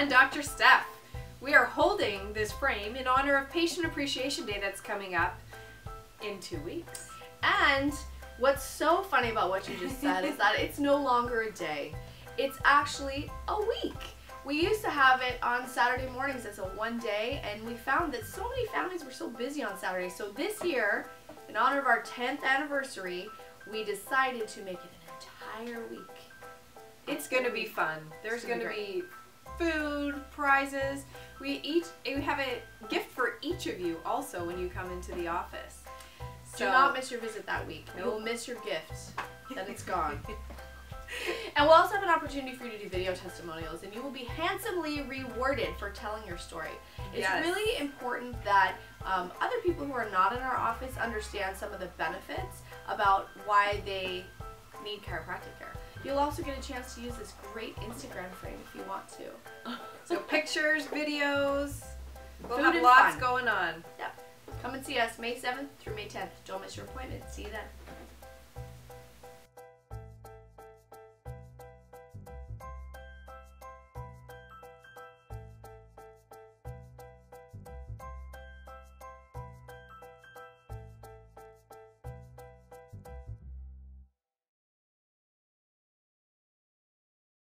and Dr. Steph. We are holding this frame in honor of Patient Appreciation Day that's coming up in 2 weeks. And what's so funny about what you just said is that it's no longer a day. It's actually a week. We used to have it on Saturday mornings as a one day, and we found that so many families were so busy on Saturday. So this year, in honor of our 10th anniversary, we decided to make it an entire week. It's going to be fun. There's going to be food, prizes. We have a gift for each of you also when you come into the office. Do not miss your visit that week. Nope. You will miss your gift. Then it's gone. And we'll also have an opportunity for you to do video testimonials, and you will be handsomely rewarded for telling your story. It's really important that other people who are not in our office understand some of the benefits about why they need chiropractic care. You'll also get a chance to use this great Instagram frame if you want to. So pictures, videos, we'll Food have and lots fun. going on. Yep. Come and see us May 7th through May 10th. Don't miss your appointment. See you then.